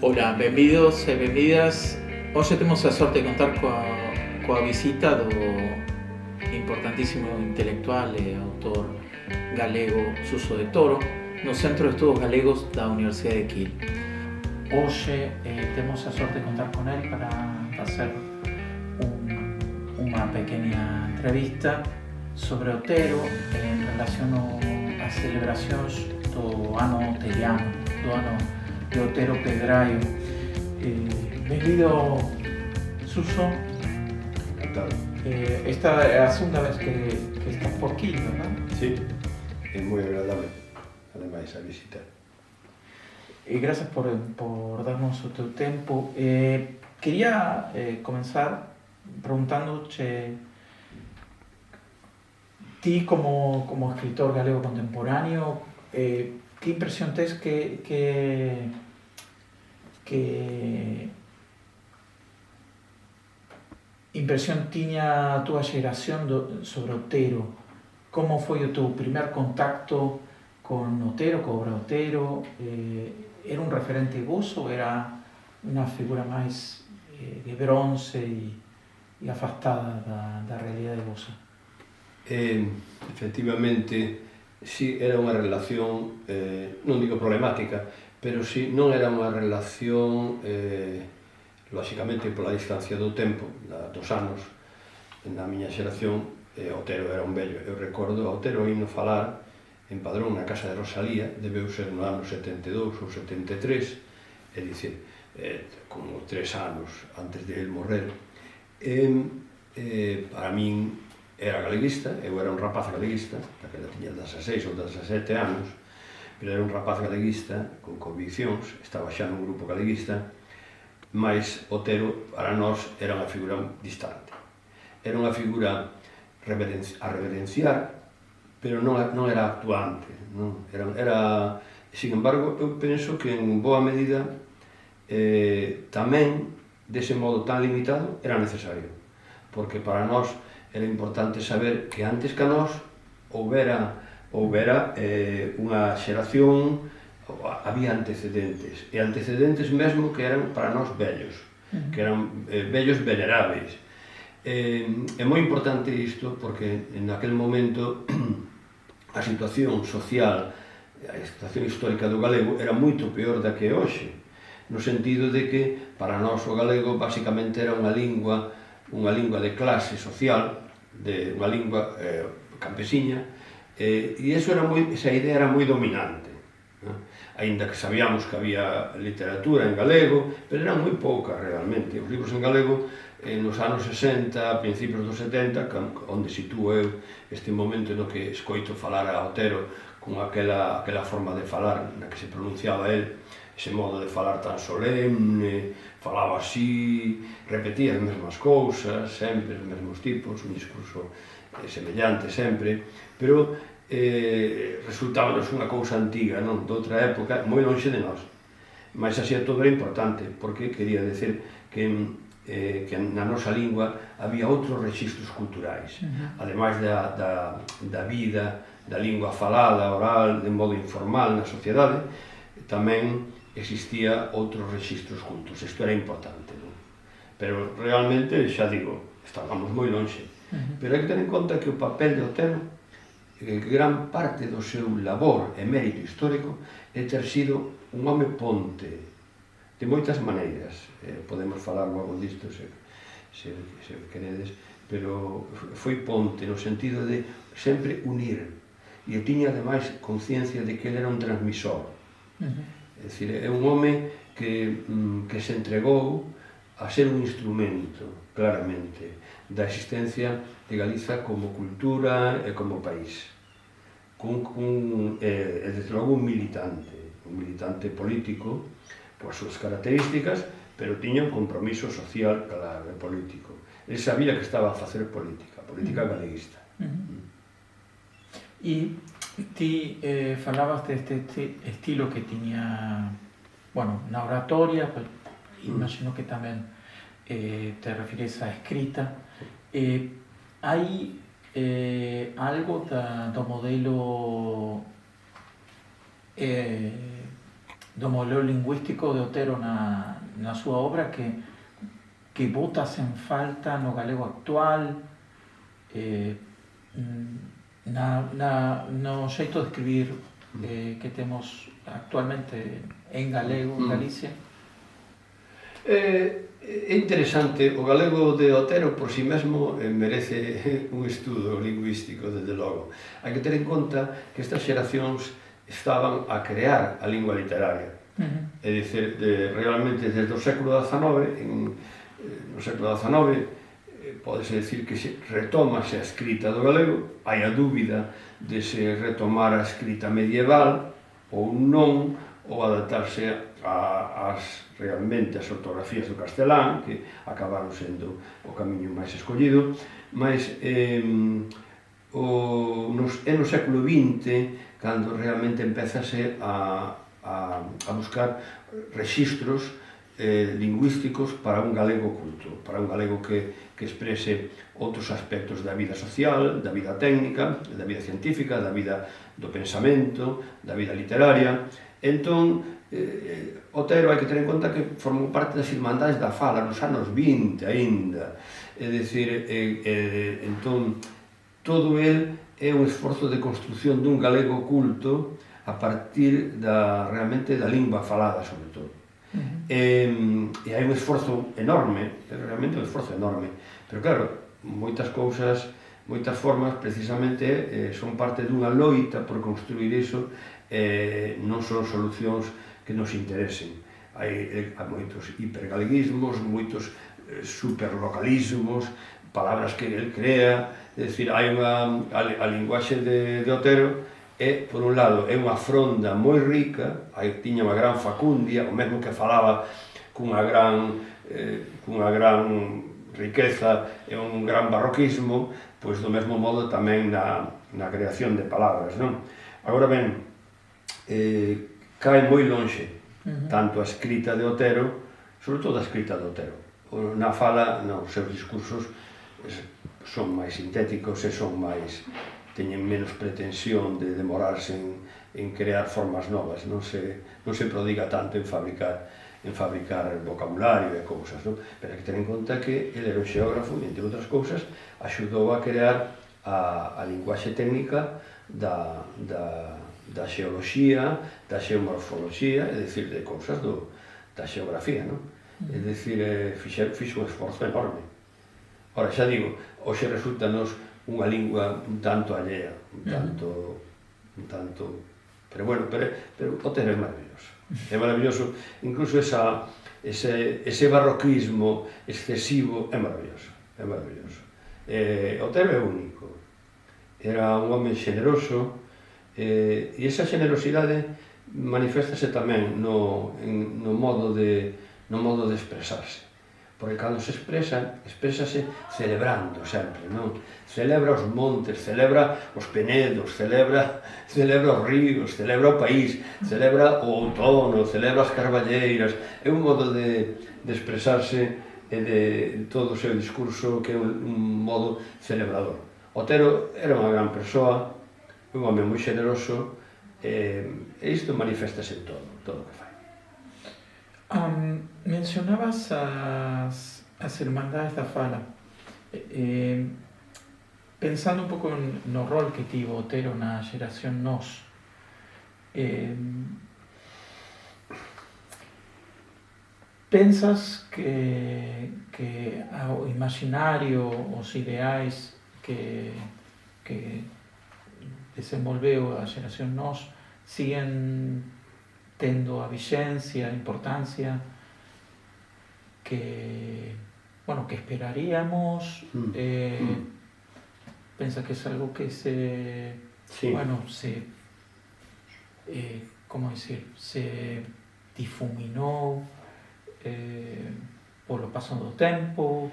Ola, benvidos e benvidas. Hoxe temos a sorte de contar coa visita do importantísimo intelectual e autor galego Suso de Toro no Centro de Estudos Galegos da Universidade de Kiel. Hoxe temos a sorte de contar con él para facer unha pequena entrevista sobre Otero en relación ás celebracións do ano oteriano, do ano de Otero Pedraio. Benvido, Suso. Encantado. Esta é a segunda vez que estás por aquí, ¿verdad? Sí, é moi agradable, ademais, a visita. E gracias por darnos o teu tempo. Quería comenzar preguntándoche, ti como escritor galego contemporáneo, que impresión tes que impresión tiña a túa xeración sobre Otero? Como foi o teu primer contacto con Otero, co obra Otero? Era un referente voso ou era unha figura máis de bronce e afastada da realidade vosa? Efectivamente, si era unha relación, non digo problemática, pero si non era unha relación, lóxicamente pola distancia do tempo, dos anos, na miña xeración, Otero era un vello. Eu recordo a Otero indo falar en Padrón, na casa de Rosalía, debeu ser no ano 72 ou 73, é dicir, como 3 anos antes de ele morrer. Para min era galeguista, eu era un rapaz galeguista, daquela tiña 16 ou 17 anos, pero era un rapaz galeguista con conviccións, estaba xa nun grupo galeguista, mas Otero para nós era unha figura distante. Era unha figura a reverenciar, pero non era actuante, non? Sin embargo, eu penso que en boa medida tamén, dese modo tan limitado, era necesario, porque para nós era importante saber que antes que a nós houbera unha xeración, había antecedentes, e antecedentes mesmo que eran para nós vellos, que eran vellos veneráveis. É moi importante isto porque en aquel momento a situación social, a situación histórica do galego era moito peor da que é hoxe, no sentido de que para nós o galego basicamente era unha lingua de clase social, unha lingua campesiña, e esa idea era moi dominante, aínda que sabíamos que había literatura en galego, pero era moi pouca realmente. Os libros en galego nos anos 60, principios dos 70, onde sitúo eu este momento no que escoito falar a Otero con aquela forma de falar na que se pronunciaba el, ese modo de falar tan solemne, falaba así, repetía as mesmas cousas, sempre os mesmos tipos, un discurso semellante sempre, pero resultábanos unha cousa antiga, non? De outra época, moi lonxe de nós. Mas así todo era importante, porque quería decir que na nosa lingua había outros rexistros culturais, ademais da vida, da lingua falada, oral, de modo informal na sociedade, tamén existía outros rexistros cultos. Isto era importante, non? Pero realmente, xa digo, estábamos moi lonxe. Pero hai que ter en conta que o papel de Otero, gran parte do seu labor e mérito histórico, é ter sido un home ponte, de moitas maneiras. Podemos falar logo disto se queredes, pero foi ponte no sentido de sempre unir, e tiña ademais conciencia de que ele era un transmisor. É dicir, é un home que se entregou a ser un instrumento, claramente, da existencia de Galiza como cultura e como país. Desde logo un militante político, por súas características, pero tiña un compromiso social, claro, e político. Ele sabía que estaba a facer política galeguista. E ti falabas deste estilo que tiña, bueno, na oratoria, pero imagino que tamén te refires á escrita. Hai algo do modelo do modelo lingüístico de Otero na súa obra que botas en falta no galego actual, no xeito de escribir que temos actualmente en galego en Galicia? É interesante, o galego de Otero por si mesmo merece un estudo lingüístico, desde logo. Hai que ter en conta que estas xeracións estaban a crear a lingua literaria. É dicir, realmente desde o século XIX, no século XIX, pódese decir que se retomase a escrita do galego, hai a dúbida de se retomar a escrita medieval ou non, ou adaptarse realmente as ortografías do castelán, que acabaron sendo o camiño máis escollido, mas é no século XX cando realmente empezase a buscar rexistros lingüísticos para un galego culto, para un galego que exprese outros aspectos da vida social, da vida técnica, da vida científica, da vida do pensamento, da vida literaria. Entón, Otero hai que ter en conta que formou parte das Irmandades da Fala nos anos 20 aínda. É dicir, entón, todo el é un esforzo de construción dun galego culto a partir realmente da lingua falada, sobre todo. E hai un esforzo enorme, realmente un esforzo enorme, pero claro, moitas cousas, moitas formas, precisamente, son parte dunha loita por construir iso, non son solucións que nos interesen. Hai moitos hipergaleguismos, moitos superlocalismos, palabras que el crea, é dicir, hai a linguaxe de Otero por un lado, é unha fronda moi rica, tiña unha gran facundia, o mesmo que falaba cunha gran riqueza e un gran barroquismo, pois do mesmo modo tamén na creación de palabras, non? Agora ben, cae moi lonxe tanto a escrita de Otero, sobre todo a escrita de Otero. Na fala, nos seus discursos son máis sintéticos e teñen menos pretensión de demorarse en crear formas novas, non se prodiga tanto en fabricar vocabulario e cousas, non? Pero hai que ter en conta que ele era un xeógrafo e, entre outras cousas, axudou a crear a linguaxe técnica da xeoloxía, da xeomorfoloxía, é dicir, de cousas da xeografía, non? É dicir, fixo un esforzo enorme. Ora, xa digo, hoxe resultanos unha lingua un tanto allea, un tanto... Pero bueno, pero Otero é maravilloso. É maravilloso, incluso ese barroquismo excesivo é maravilloso, é maravilloso. Otero é único. Era un home xeneroso, e esa xenerosidade maniféstase tamén no modo de expresarse. Porque cando se exprésase celebrando sempre, non? Celebra os montes, celebra os penedos, celebra os ríos, celebra o país, celebra o outono, celebra as carballeiras. É un modo de expresarse e de todo o seu discurso que é un modo celebrador. Otero era unha gran persoa, un home moi xeneroso, e isto maniféstase en todo o que fai. Mencionabas as Irmandades da Fala. Pensando un pouco no rol que tivo Otero na xeración Nós, pensas que o imaginario, os ideais que desenvolveu a xeración Nós siguen tendo a vixencia, a importancia que esperaríamos? Pensa que es algo que se difuminou polo paso do tempo?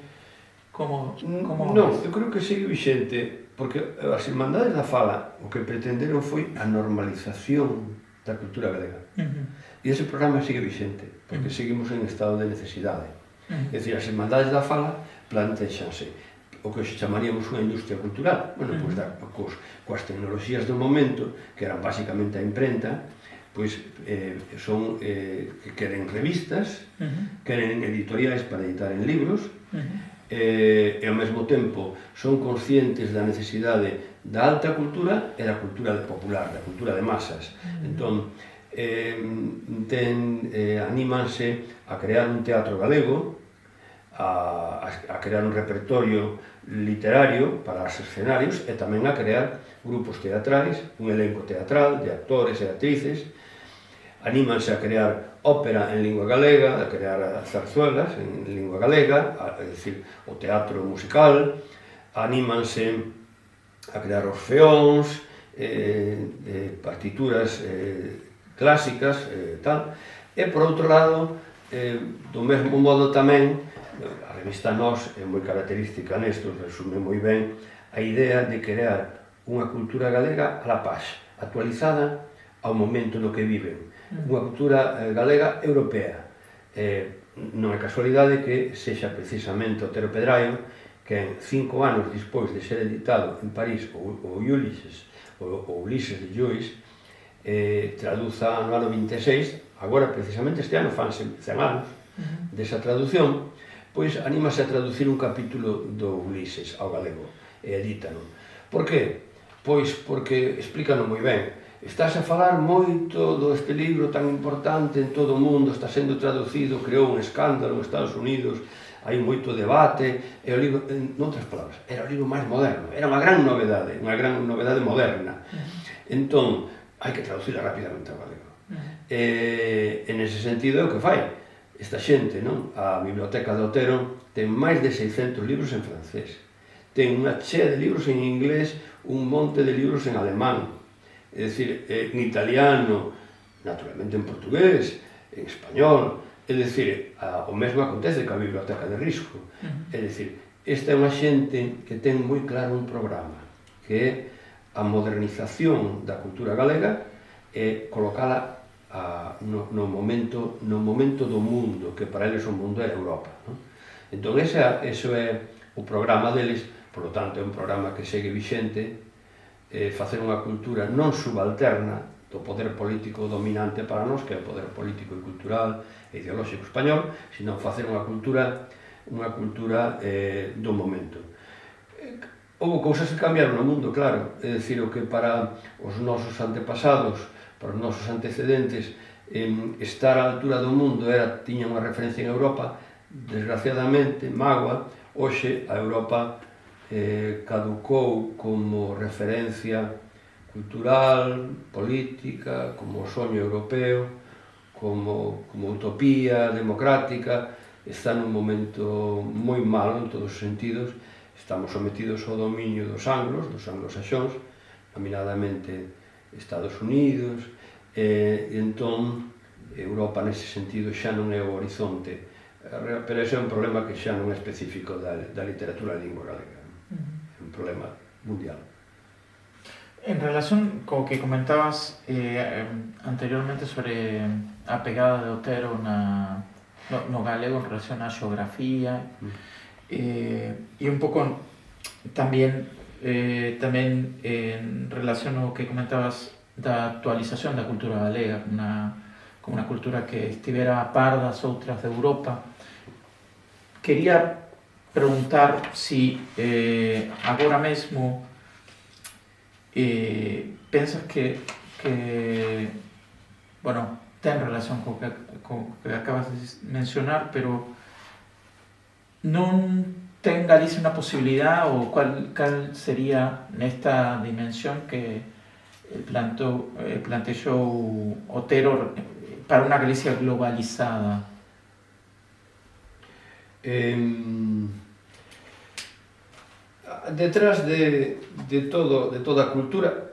Non, eu creo que sigue vixente, porque as Irmandades da Fala o que pretenderon foi a normalización da cultura galega. E ese programa sigue vixente, porque seguimos en estado de necesidade. É dicir, as Irmandades da Fala plantexanse o que se chamaríamos unha industria cultural, pois coas tecnoloxías do momento, que eran basicamente a imprenta, pois son que queren revistas, queren editoriais para editar en libros, e ao mesmo tempo son conscientes da necesidade da alta cultura e da cultura popular, da cultura de masas. Entón, anímanse a crear un teatro galego, a crear un repertorio literario para os escenarios e tamén a crear grupos teatrais, un elenco teatral de actores e actrices. Anímanse a crear ópera en lingua galega, a crear zarzuelas en lingua galega, é dicir, o teatro musical. Anímanse a crear orfeóns, partituras clásicas, tal. E, por outro lado, do mesmo modo tamén, a revista Nós é moi característica nesto, resume moi ben a idea de crear unha cultura galega a la paz, actualizada ao momento no que viven. Unha cultura galega europea. Non é casualidade que sexa precisamente Otero Pedraio que 5 anos despois de ser editado en París o Ulises de Joyce, traduza no ano 26, agora precisamente este ano fanse 100 anos desa traducción, pois anímase a traducir un capítulo do Ulises ao galego e edítano. Por que? Pois porque explícano moi ben. Estás a falar moito deste libro tan importante en todo o mundo, está sendo traducido, creou un escándalo en Estados Unidos, hai moito debate, e o libro, en outras palabras, era o libro máis moderno, era unha gran novedade moderna. Entón, hai que traducirla rapidamente ao galego. En ese sentido é o que fai. Esta xente, non? A Biblioteca de Otero ten máis de 600 libros en francés, ten unha chea de libros en inglés, un monte de libros en alemán, é dicir, en italiano, naturalmente en portugués, en español, é dicir, o mesmo acontece ca Biblioteca de Risco. É dicir, esta é unha xente que ten moi claro un programa, que é a modernización da cultura galega e colocala no momento do mundo, que para eles o mundo era Europa. Entón, ese é o programa deles, por lo tanto, é un programa que segue vixente, facer unha cultura non subalterna do poder político dominante para nós, que é o poder político e cultural e ideolóxico español, sino facer unha cultura do momento. Houve cousas que cambiaron no mundo, claro, é dicir, o que para os nosos antepasados, para os nosos antecedentes, estar á altura do mundo tiña unha referencia en Europa, desgraciadamente, mágoa, hoxe a Europa caducou como referencia cultural, política, como soño europeo, como utopía democrática. Está nun momento moi malo en todos os sentidos. Estamos sometidos ao dominio dos anglosaxóns, nominadamente Estados Unidos, e entón Europa nese sentido xa non é o horizonte, pero ese é un problema que xa non é específico da literatura de lingua galega. É un problema mundial. En relación co que comentabas anteriormente sobre a pegada de Otero no galego en relación á xeografía, e un pouco tamén en relación ao que comentabas da actualización da cultura galega como unha cultura que estivera a par das outras de Europa. Quería preguntar si agora mesmo pensas que bueno, ten relación co que acabas de mencionar, pero non ten Galicia unha posibilidad, ou cal sería nesta dimensión que plantexou Otero para unha Galicia globalizada? Detrás de toda a cultura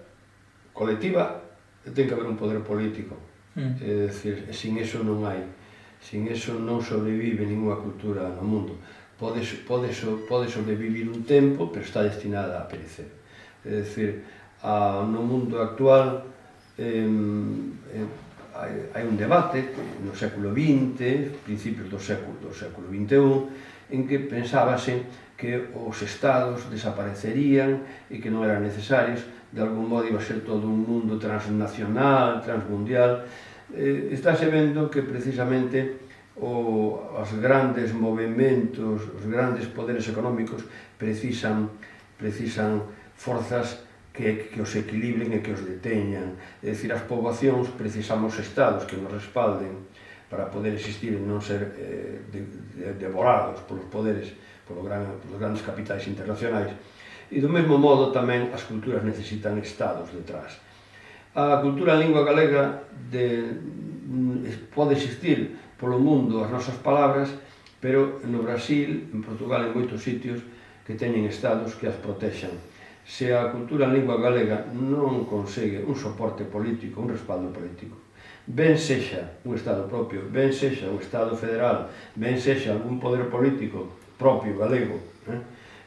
colectiva ten que haber un poder político. É dicir, sin eso non hai, sin eso non sobrevive ninguna cultura no mundo. Pode sobrevivir un tempo, pero está destinada a perecer. É dicir, no mundo actual hai un debate no século XX, principios do século XXI, en que pensábase que os estados desaparecerían e que non eran necesarios, de algún modo iba a ser todo un mundo transnacional, transmundial. Estáse vendo que precisamente os grandes movimentos, os grandes poderes económicos precisan forzas que os equilibren e que os deteñan. É dicir, as poboacións precisamos estados que nos respalden para poder existir e non ser devorados polos poderes, polos grandes capitais internacionais. E do mesmo modo tamén as culturas necesitan estados detrás. A cultura en lingua galega pode existir polo mundo as nosas palabras, pero no Brasil, en Portugal, en moitos sitios que teñen estados que as protexan. Se a cultura en lingua galega non consegue un soporte político, un respaldo político, ben sexa un estado propio, ben sexa un estado federal, ben sexa algún poder político propio galego,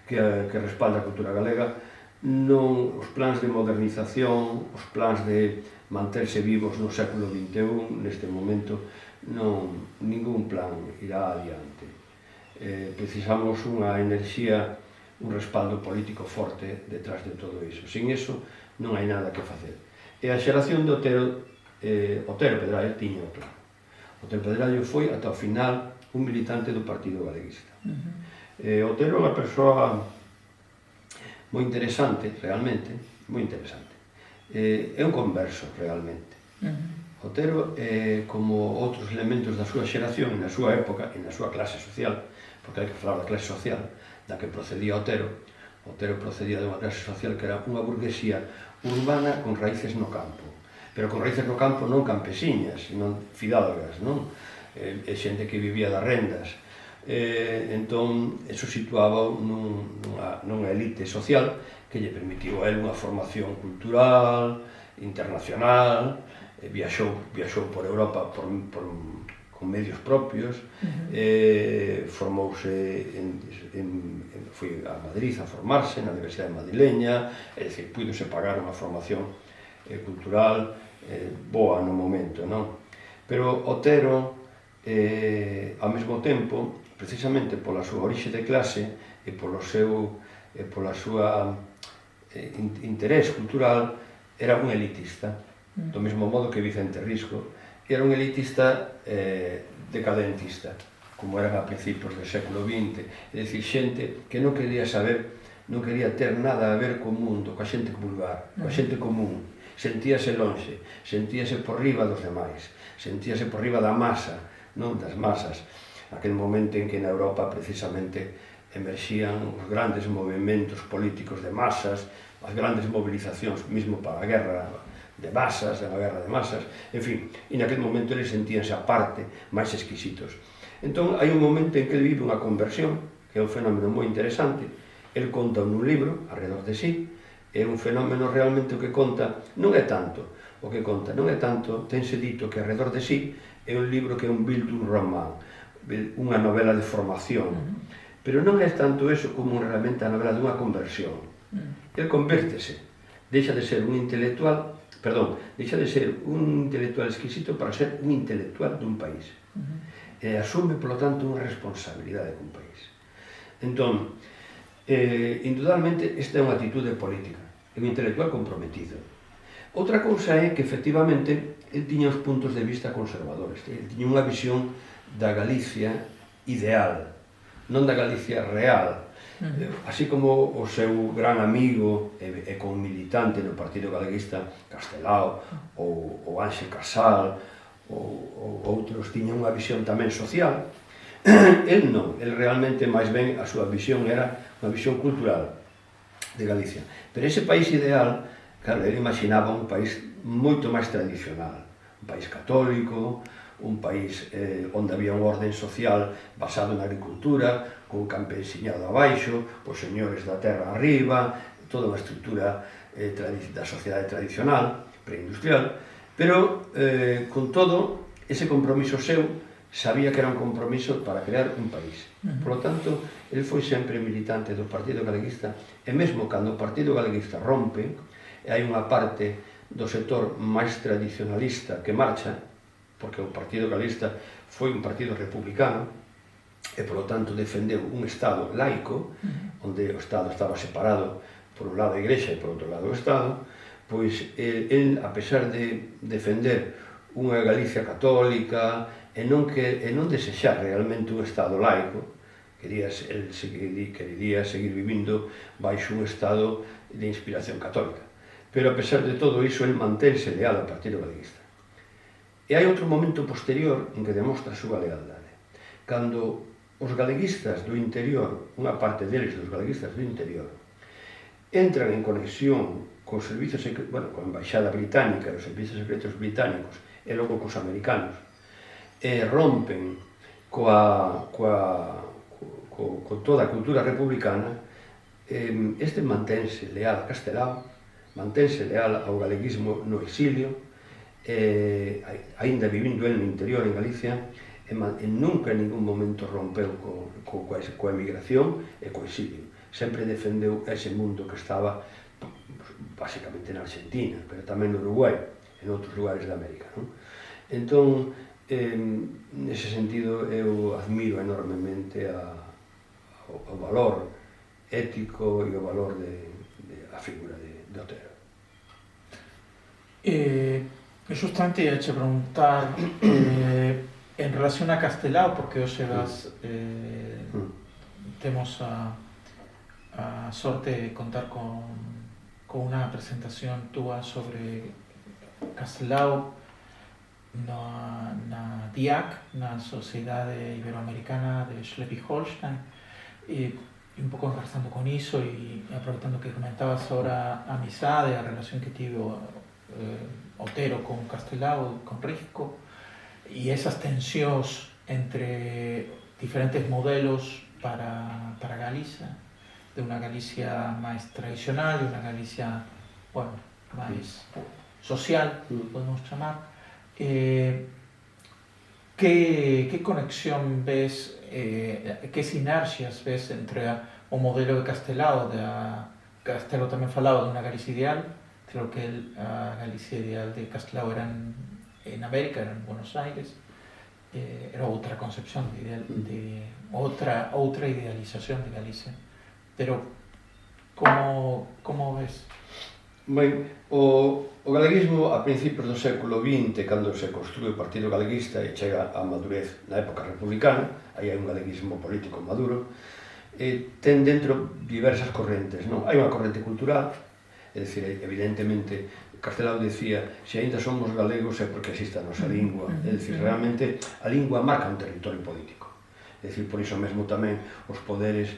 que respalda a cultura galega, non os plans de modernización, os plans de manterse vivos no século XXI, neste momento, ningún plan irá adiante. Precisamos unha enerxía, un respaldo político forte detrás de todo iso. Sin iso non hai nada que facer. E a xeración de Otero Pedrallo tiña o plan. Otero Pedrallo foi, ata o final, un militante do Partido Galeguista. Otero é unha persoa moi interesante, realmente, moi interesante. É un converso, realmente. Otero, como outros elementos da súa xeración, na súa época e na súa clase social, porque hai que falar da clase social da que procedía Otero. Otero procedía de unha clase social que era unha burguesía urbana con raíces no campo, pero con raíces no campo non campesiñas, senón fidalgas, non? É xente que vivía das rendas. Entón, eso situaba nunha elite social que lle permitiu a él unha formación cultural, internacional, viaxou por Europa con medios propios, formouse, foi a Madrid a formarse na Universidade Madrileña, é dicir, púidose pagar unha formación cultural boa no momento, non? Pero Otero, ao mesmo tempo, precisamente pola súa orixe de clase e pola súa interés cultural, era un elitista, do mesmo modo que Vicente Risco, era un elitista decadentista, como eran a principios do século XX, é dicir, xente que non quería saber, non quería ter nada a ver co mundo, coa xente vulgar, coa xente común, sentíase lonxe, sentíase por riba dos demais, sentíase por riba da masa, non das masas, aquel momento en que na Europa precisamente emerxían os grandes movimentos políticos de masas, as grandes movilizacións, mesmo para a guerra de masas, a guerra de masas, en fin, e naquel momento eles sentíanse aparte, máis exquisitos. Entón, hai un momento en que ele vive unha conversión, que é un fenómeno moi interesante, ele conta nun libro, Arredor de sí, é un fenómeno realmente o que conta, non é tanto, tense dito que Arredor de sí é un libro que é un Bildungsroman, unha novela de formación, pero non é tanto eso como realmente a novela dunha conversión. El convértese, deixa de ser un intelectual exquisito para ser un intelectual dun país. E asume, polo tanto, unha responsabilidade cun país. Entón, indudablemente, esta é unha atitude política, é un intelectual comprometido. Outra cousa é que, efectivamente, el tiña os puntos de vista conservadores, el tiña unha visión da Galicia ideal, non da Galicia real, así como o seu gran amigo e conmilitante no Partido Galeguista, Castelao, ou Ángel Casal, ou outros tiñan unha visión tamén social. El non, el realmente máis ben a súa visión era unha visión cultural de Galicia. Pero ese país ideal, claro, ele imaginaba un país moito máis tradicional, un país católico, un país onde había un orden social basado na agricultura, con campesiñado abaixo, os señores da terra arriba, toda unha estrutura da sociedade tradicional, preindustrial, pero, con todo, ese compromiso seu sabía que era un compromiso para crear un país. Por lo tanto, ele foi sempre militante do Partido Galeguista, e mesmo cando o Partido Galeguista rompe, e hai unha parte do sector máis tradicionalista que marcha, porque o Partido Galeguista foi un partido republicano, e, polo tanto, defendeu un Estado laico, onde o Estado estaba separado por un lado a Igrexa e por outro lado o Estado, pois el, a pesar de defender unha Galicia católica e non desexar realmente un Estado laico, quería seguir vivindo baixo un Estado de inspiración católica. Pero a pesar de todo iso, el mantense leal ao Partido Galeguista. E hai outro momento posterior en que demostra a súa lealdade. Cando os galeguistas do interior, unha parte deles dos galeguistas do interior, entran en conexión con servizos, bueno, con a Embaixada Británica, os servizos secretos británicos e logo cos americanos, e rompen con toda a cultura republicana, este mantense leal a Castelao, mantense leal ao galeguismo no exilio, aínda vivindo el no interior en Galicia, e nunca en ningún momento rompeu coa emigración e co exilio. Sempre defendeu ese mundo que estaba basicamente na Argentina, pero tamén no Uruguai, en outros lugares da América, non? Entón, nese sentido, eu admiro enormemente o valor ético e o valor da figura de Otero. Justamente ia te preguntar en relación a Castelao, porque hoxe temos a sorte de contar con unha presentación túa sobre Castelao na DIAC, na Sociedade Iberoamericana de Schleswig-Holstein, e un pouco engarzando con iso e aproveitando que comentabas ahora a amizade, a relación que tivo Otero con Castelao, con Risco, e esas tensións entre diferentes modelos para Galicia, de unha Galicia máis tradicional e unha Galicia, bueno, máis social, podemos chamar. Que conexión ves, que sinerxias ves entre o modelo de Castelao, Castelao tamén falaba dunha Galicia ideal, creo que a Galicia ideal de Castelao era en América, era en Buenos Aires, era outra concepción de outra idealización de Galicia, pero como ves? Ben, o galeguismo a principios do século XX, cando se construe o Partido Galeguista e chega a madurez na época republicana, aí hai un galeguismo político maduro, ten dentro diversas correntes, non? Hai unha corrente cultural, é dicir, evidentemente, Castelao decía, se aínda somos galegos é porque existe a nosa lingua, é dicir, realmente a lingua marca un territorio político, é dicir, por iso mesmo tamén os poderes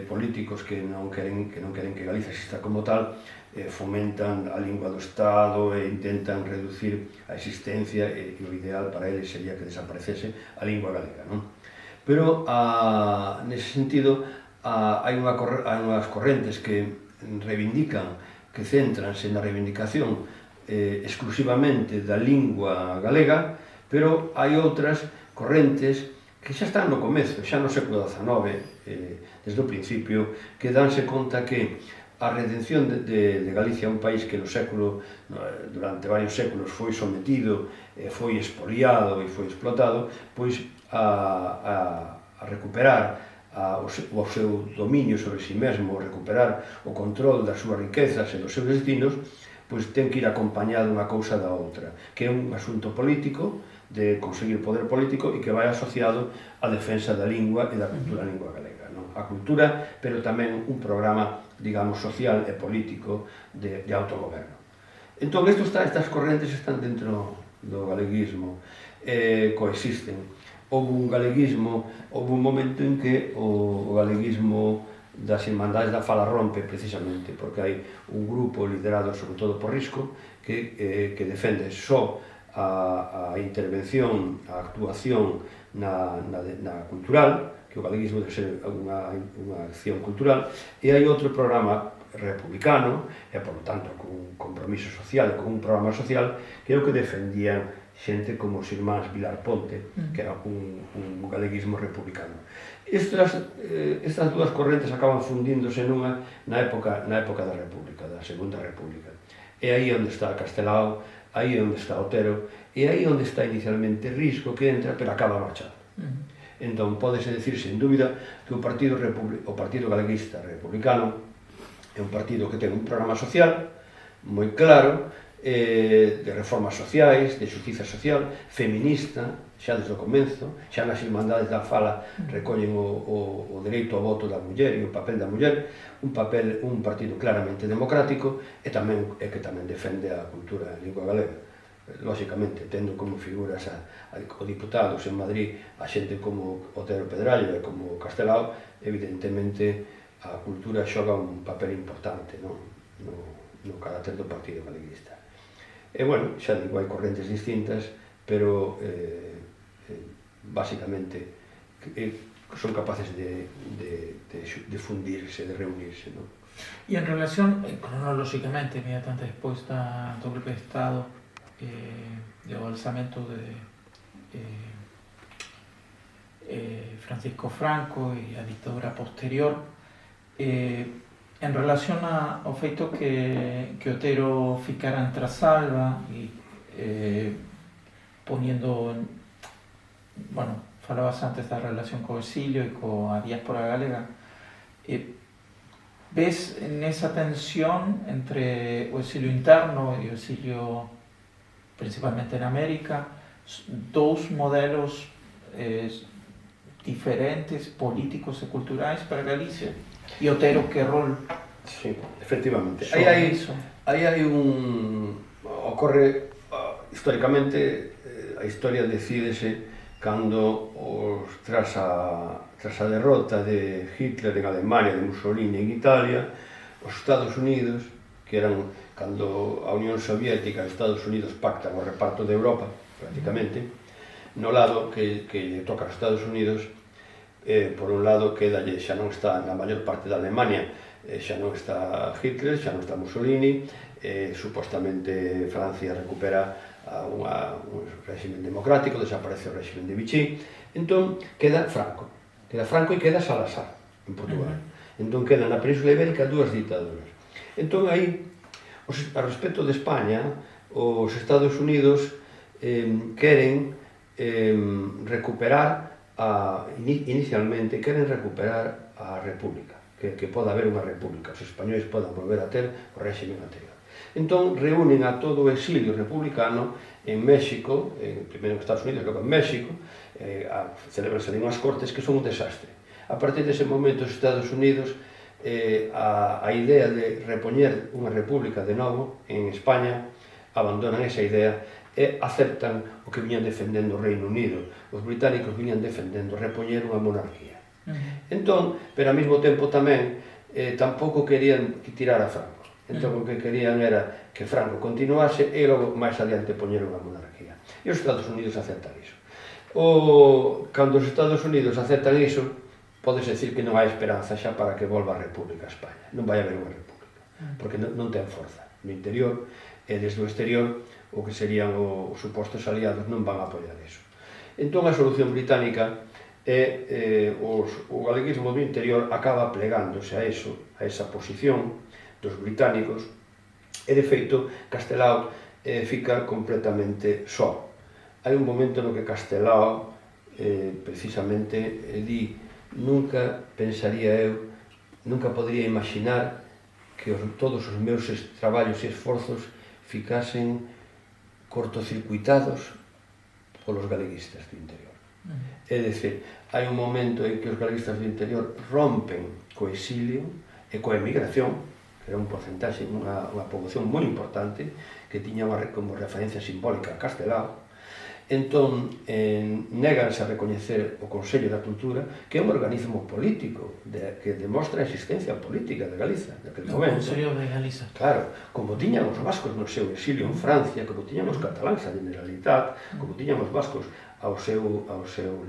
políticos que non queren que Galicia exista como tal, fomentan a lingua do Estado e intentan reducir a existencia, e o ideal para eles sería que desaparecese a lingua galega, non? Pero, nese sentido, hai unhas correntes que reivindican, que céntranse na reivindicación exclusivamente da lingua galega, pero hai outras correntes que xa están no comezo, xa no século XIX, desde o principio, que danse conta que a redención de Galicia, un país que durante varios séculos foi sometido, foi expoliado e foi explotado, pois a recuperar o seu dominio sobre si mesmo, recuperar o control das súas riquezas e dos seus destinos, pois ten que ir acompañado unha cousa da outra, que é un asunto político, de conseguir poder político e que vai asociado á defensa da lingua e da cultura lingua galega, non? A cultura, pero tamén un programa, digamos, social e político de autogoberno. Entón, estas correntes están dentro do galeguismo, coexisten. Houve un momento en que o galeguismo das Irmandades da Fala rompe precisamente, porque hai un grupo liderado sobre todo por Risco que defende só a intervención, a actuación na cultural, que o galeguismo debe ser unha acción cultural, e hai outro programa republicano, e, por lo tanto, con un compromiso social, con un programa social, que é o que defendían xente como os irmáns Vilar Ponte, que era un galeguismo republicano. Estas dúas correntes acaban fundíndose na época da República, da Segunda República. E aí onde está Castelao, aí onde está Otero, e aí onde está inicialmente Risco, que entra, pero acaba marchando. Entón, pódese decir, sen dúbida, que o Partido Galeguista Republicano é É un partido que ten un programa social moi claro, de reformas sociais, de xustiza social, feminista, xa desde o comenzo, xa nas Irmandades da Fala recollen o dereito ao voto da muller e o papel da muller, un partido claramente democrático e que tamén defende a cultura en lingua galega. Lóxicamente, tendo como figuras o diputados en Madrid a xente como Otero Pedrallo e como Castelao, evidentemente a cultura xoga un papel importante no carácter do Partido Galeguista. E, bueno, xa digo, hai correntes distintas, pero basicamente son capaces de fundirse, de reunirse, non? Y en relación, cronológicamente, inmediatamente después del golpe de Estado, del alzamiento de Francisco Franco y la dictadura posterior, en relación ao feito que Otero ficara en Trasalba e poniendo, bueno, falabas antes da relación co exilio e coa diáspora galega, ves nesa tensión entre o exilio interno e o exilio principalmente en América dous modelos diferentes, políticos e culturais para Galicia? E Otero, que rol? Sí, efectivamente. Aí hai ocorre históricamente, a historia decidese cando tras a derrota de Hitler en Alemania, de Mussolini en Italia, os Estados Unidos, que eran cando a Unión Soviética e os Estados Unidos pactan o reparto de Europa, prácticamente, no lado que lle toca aos Estados Unidos, por un lado quedalle, xa non está na maior parte da Alemania, xa non está Hitler, xa non está Mussolini, supostamente Francia recupera un régimen democrático, desaparece o régimen de Vichy, entón queda Franco e queda Salazar en Portugal. Entón quedan na Península Ibérica dúas ditaduras. Entón aí, a respecto de España, os Estados Unidos queren recuperar inicialmente recuperar a República, que poda haber unha República, os españoles podan volver a ter o régimen anterior. Entón reúnen a todo o exilio republicano en México, primeiro en Estados Unidos, logo en México, celebranse unhas cortes que son un desastre. A partir dese momento os Estados Unidos, a idea de repoñer unha república de novo en España, abandonan esa idea e aceptan o que viñan defendendo o Reino Unido. Os británicos viñan defendendo repoñer unha monarquía. Entón, pero ao mesmo tempo tamén, tampouco querían tirar a Franco. Entón, o que querían era que Franco continuase e logo máis adiante poñer unha monarquía. E os Estados Unidos aceptan iso. Cando os Estados Unidos aceptan iso, podes decir que non hai esperanza xa para que volva a República a España. Non vai haber unha república, porque non ten forza no interior, e desde o exterior o que serían os supostos aliados non van a apoiar eso. Entón a solución británica o galeguismo do interior acaba plegándose a eso, a esa posición dos británicos, e de feito Castelao fica completamente só. Hai un momento no que Castelao precisamente di: nunca pensaría eu, nunca podría imaginar que todos os meus traballos e esforzos ficasen cortocircuitados polos galeguistas do interior. É dicir, hai un momento en que os galeguistas do interior rompen co exilio e coa emigración, que era un porcentaxe, unha poboación moi importante, que tiña como referencia simbólica a Castelao. Entón, néganse a recoñecer o Consello da Cultura, que é un organismo político que demostra a existencia política de Galiza naquele momento. O Consello de Galiza. Claro, como tiñan os vascos no seu exilio en Francia, como tiñan os cataláns a Generalitat, como tiñan os vascos ao seu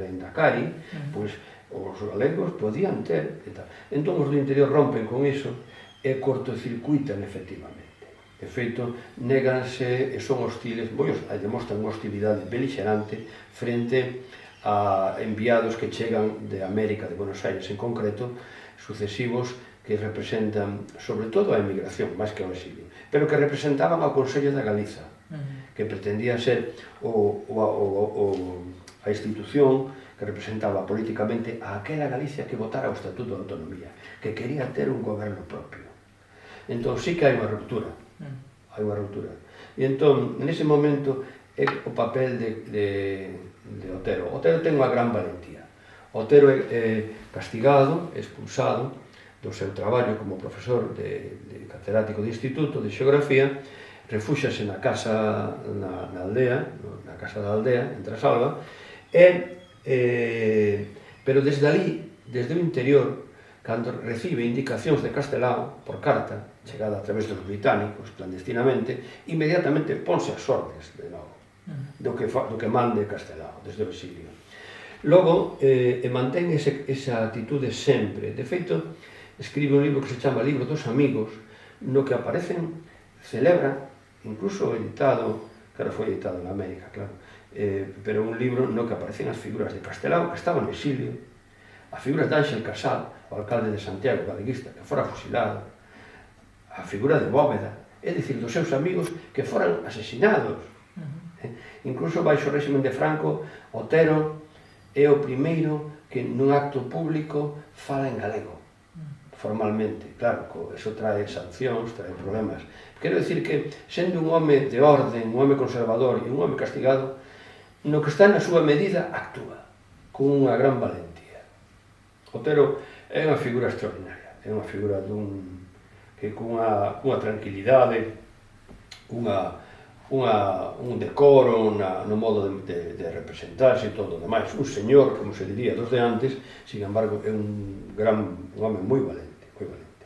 Lendakari, pois os galegos podían ter. Entón, os do interior rompen con iso e cortocircuitan efectivamente. De feito, néganse e son hostiles, demostran unha hostilidade belixerante frente a enviados que chegan de América, de Buenos Aires en concreto, sucesivos que representan, sobre todo, a emigración, máis que ao exilio, pero que representaban ao Consello da Galiza, que pretendía ser a institución que representaba políticamente a aquela Galicia que votara o Estatuto de Autonomía, que quería ter un goberno propio. Entón, sí que hai unha ruptura. Hai unha ruptura. E entón, nese momento, é o papel de Otero. Otero ten unha gran valentía. Otero é castigado, expulsado do seu traballo como profesor de catedrático de instituto de xeografía, refúxase na casa na aldea, na casa da aldea, en Trasalba, pero desde ali, desde o interior, cando recibe indicacións de Castelao por carta, chegada a través dos británicos clandestinamente, inmediatamente ponse as ordes de novo do que mande Castelao desde o exilio. Logo, mantén esa atitude sempre. De feito, escribe un libro que se chama Libro dos Amigos, no que aparecen, celebra, incluso editado, claro, foi editado en América, claro, pero un libro no que aparecen as figuras de Castelao, que estaba no exilio, as figuras de Ángel Casal, o alcalde de Santiago, galeguista, que fora fusilado, a figura de Bóveda, é dicir, dos seus amigos que foran asesinados. Incluso baixo o régimen de Franco, Otero é o primeiro que nun acto público fala en galego, formalmente. Claro, eso trae sancións, trae problemas. Quero dicir que, sendo un home de orden, un home conservador e un home castigado, no que está na súa medida, actúa con unha gran valentía. Otero é unha figura extraordinaria, é unha figura que cunha tranquilidade, un decoro no modo de representarse e todo o demais. Un señor, como se diría dos de antes, sin embargo, é un home moi valente, moi valente.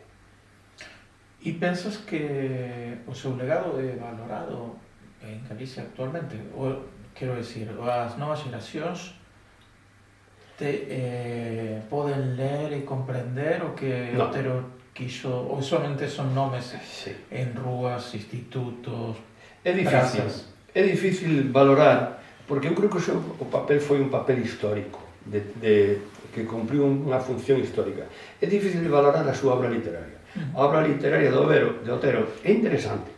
E pensas que o seu legado é valorado en Galicia actualmente? Ou, quero dicir, as novas xeracións poden ler e comprender o que Otero quiso, ou somente son nomes en rúas, institutos, prazas? É difícil valorar, porque eu creo que o papel foi un papel histórico, que cumpriu unha función histórica. É difícil valorar a súa obra literaria. A obra literaria de Otero é interesante.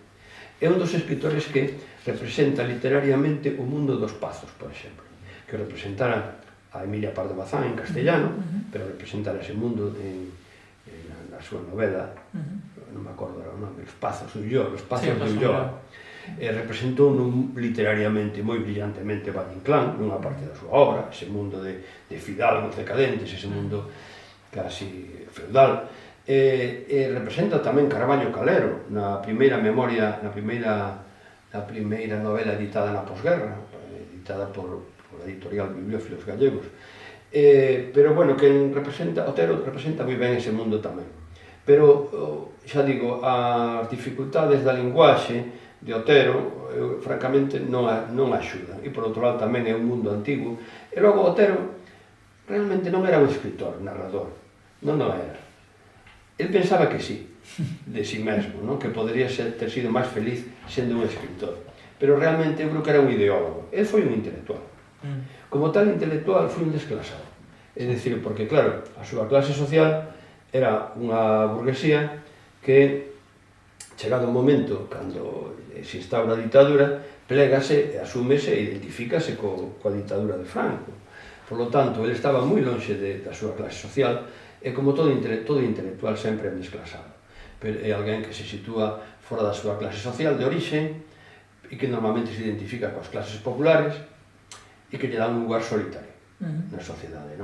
É un dos escritores que representa literariamente o mundo dos Pazos, por exemplo, que representara a Emilia Pardo Bazán en castellano, pero representara ese mundo na súa novela, non me acordo o nome, Os Pazos de Ulloa, representou literariamente moi brillantemente Valle Inclán, nunha parte da súa obra, ese mundo de fidalgos decadentes, ese mundo casi feudal, e representa tamén Carballo Calero na primeira memoria, na primeira novela editada na posguerra, editada por a editorial Bibliófilos Gallegos. Pero, bueno, Otero representa moi ben ese mundo tamén. Pero, xa digo, as dificultades da linguaxe de Otero, francamente, non axudan. E, por outro lado, tamén é un mundo antigo. E logo, Otero realmente non era un escritor, narrador. Non era. El pensaba que sí, de sí mesmo, que podería ter sido máis feliz sendo un escritor. Pero realmente eu creo que era un ideólogo. El foi un intelectual. Como tal intelectual foi un desclasado. É dicir, porque claro, a súa clase social era unha burguesía que, chegado un momento, cando se instaura a ditadura, plégase, asúmese e identifícase coa ditadura de Franco. Por lo tanto, ele estaba moi lonxe da súa clase social e, como todo intelectual, sempre é desclasado. É alguén que se sitúa fora da súa clase social de orixe e que normalmente se identifica coas clases populares e que lle dá un lugar solitario na sociedade.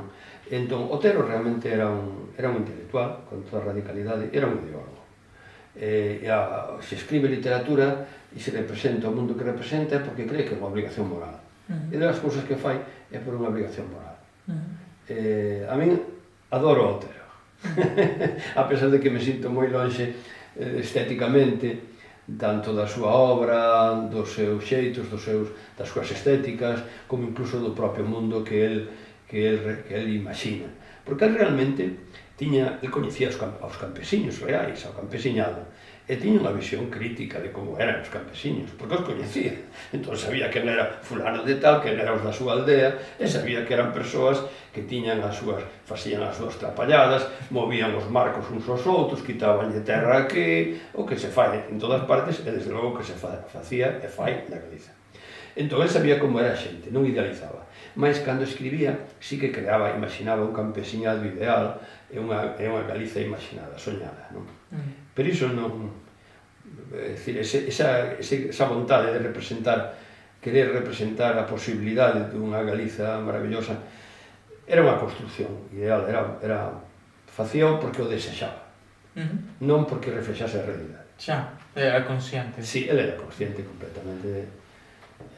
Entón, Otero realmente era un intelectual, con toda a radicalidade, era un ideólogo. Se escribe literatura e se representa o mundo que representa porque cree que é unha obligación moral. E das cousas que fai é por unha obligación moral. A min adoro Otero, a pesar de que me sinto moi lonxe estéticamente, tanto da súa obra, dos seus xeitos, das súas estéticas, como incluso do propio mundo que el imagina. Porque el realmente coñecía aos campesiños reais, ao campesiñado, e tiña unha visión crítica de como eran os campesiños, porque os coñecía. Entón sabía que era fulano de tal, que era os da súa aldea, e sabía que eran persoas que facían as súas trapalladas, movían os marcos uns aos outros, quitaban de terra aquí, o que se fai en todas partes, e desde logo que se facía e fai na Galiza. Entón, ele sabía como era a xente, non idealizaba. Mas, cando escribía, sí que creaba, imaginaba un campesiñado ideal e unha Galiza imaginada, soñada, non? Pero iso non... É dicir, esa vontade de representar, querer representar a posibilidade dunha Galiza maravillosa, era unha construcción ideal, facíao porque o desexaba, non porque reflexase a realidade. Xa, era consciente. Sí, ele era consciente completamente,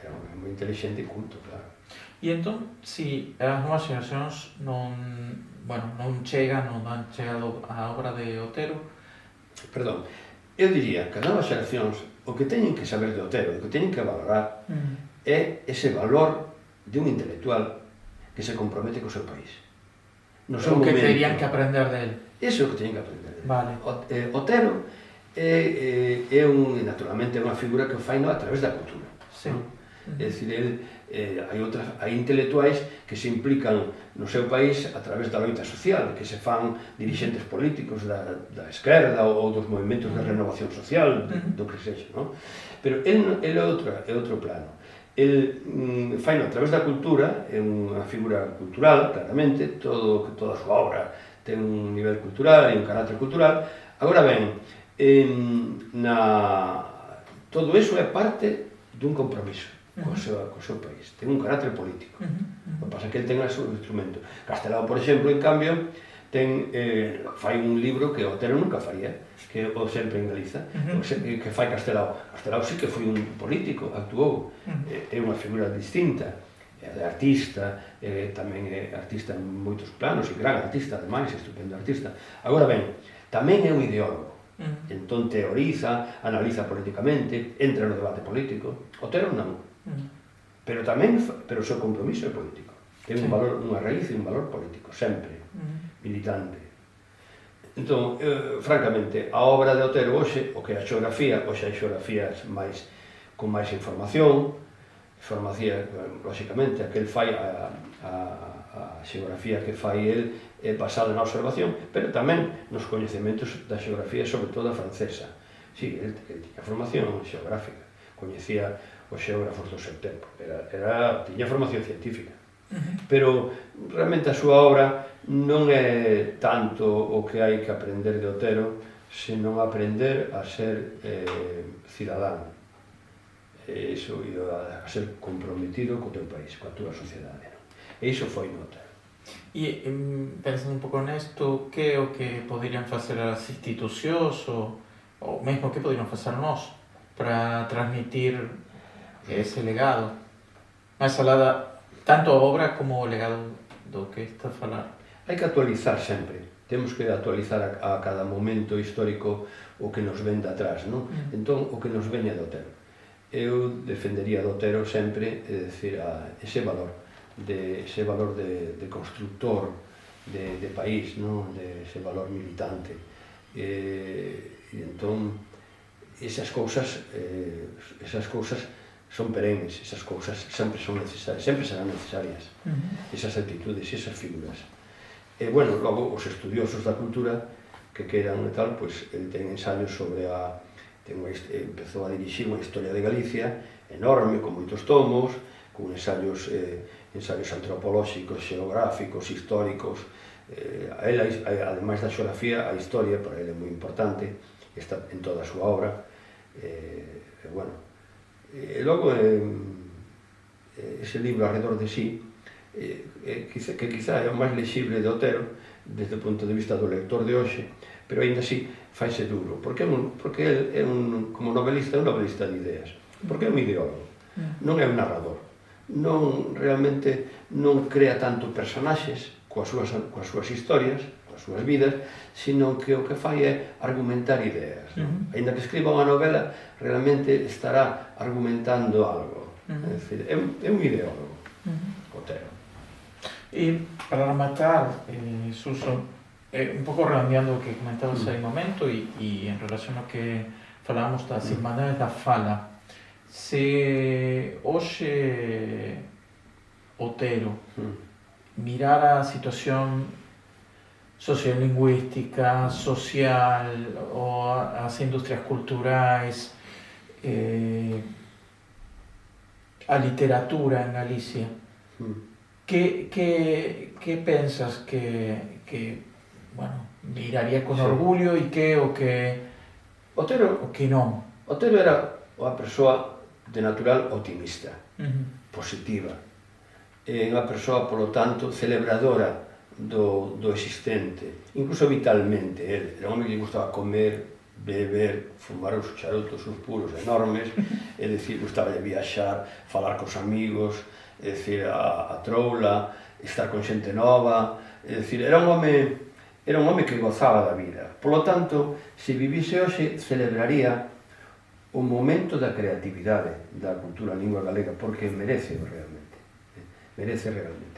era moi inteligente e culto, claro. E entón, si as novas xeracións non han chegado á obra de Otero... Perdón, eu diría que as novas xeracións o que teñen que saber de Otero, o que teñen que valorar é ese valor de un intelectual que se compromete co seu país. O que terían que aprender dele. Iso é o que teñen que aprender dele. Vale. Otero naturalmente é unha figura que o fai a través da cultura. Sí. É dicir, hai intelectuais que se implican no seu país a través da loita social, que se fan dirixentes políticos da esquerda ou dos movimentos de renovación social, do que sexa, non? Pero ele é outro plano. El fai a través da cultura, é unha figura cultural, claramente, toda a súa obra ten un nivel cultural e un carácter cultural. Agora ben, todo iso é parte dun compromiso co seu país, ten un carácter político. O que pasa é que ele ten o seu instrumento. Castelao, por exemplo, en cambio, fai un libro que Otero nunca faría, que é O sempre en Galiza, que fai Castelao. Castelao sí que foi un político, actuou, é unha figura distinta, é artista, tamén é artista en moitos planos, e gran artista, ademais, estupendo artista. Agora ben, tamén é un ideólogo. Entón teoriza, analiza políticamente, entra no debate político. Otero non. Pero o seu compromiso é político. Ten un valor, unha raíz e un valor político, sempre, militante. Entón, francamente, a obra de Otero hoxe, o que é a xeografía, hoxe hai xeografías con máis información, lóxicamente, aquel fai a xeografía que fai el é basada na observación, pero tamén nos coñecementos da xeografía, sobre todo a francesa. Sí, el tiña formación xeográfica, coñecía os xeógrafos do seu tempo, tiña formación científica. Pero realmente a súa obra non é tanto o que hai que aprender de Otero, senón aprender a ser cidadán, a ser comprometido co teu país, coa túa sociedade. E iso foi no Otero. E, pensando un pouco nesto, que é o que poderían facer as institucións ou mesmo que poderían facer nós para transmitir ese legado? Máis alada, tanto a obra como o legado do que está a falar. Hai que actualizar sempre. Temos que actualizar a cada momento histórico o que nos ven de atrás, non? Entón, o que nos veña de Otero. Eu defendería de Otero sempre, é dicir, ese valor de constructor de país, non? De ese valor militante. E entón, esas cousas son perennes, esas cousas sempre son necesarias, sempre serán necesarias, esas actitudes e esas figuras. E, bueno, logo, os estudiosos da cultura que queran e tal, pois, ele ten ensaios sobre empezou a dirixir unha historia de Galicia enorme, con moitos tomos, con ensaios antropolóxicos, xeográficos, históricos. Ademais da xeografía, a historia para ele é moi importante, está en toda a súa obra. E logo, ese libro Arredor de sí, que quizá é o máis lexible de Otero desde o punto de vista do lector de hoxe, pero aínda así faise duro, porque ele como novelista, é un novelista de ideas, porque é un ideólogo, non é un narrador, realmente non crea tanto personaxes coas súas historias, coas súas vidas, sino que o que fai é argumentar ideas. Aínda que escriba unha novela, realmente estará argumentando algo. É un ideólogo, Otero. E para rematar, Suso, un pouco redondeando o que comentabas aí momento e en relación ao que falábamos das irmandades da fala, se hoxe Otero mirara a situación sociolingüística, social ou as industrias culturais, a literatura en Galicia. Que pensas que bueno, miraría con orgullo e que o que non? Otero era unha persoa de natural optimista, positiva, e unha persoa, polo tanto, celebradora do existente, incluso vitalmente. Ele era un home que gustaba comer, beber, fumar os charutos, os puros enormes, é dicir, gustaba de viaxar, falar cos amigos, é dicir, a troula, estar con xente nova, é dicir, era un home que gozaba da vida. Polo tanto, se vivise hoxe, celebraría o momento da creatividade da cultura lingua galega, porque merece realmente. Merece realmente.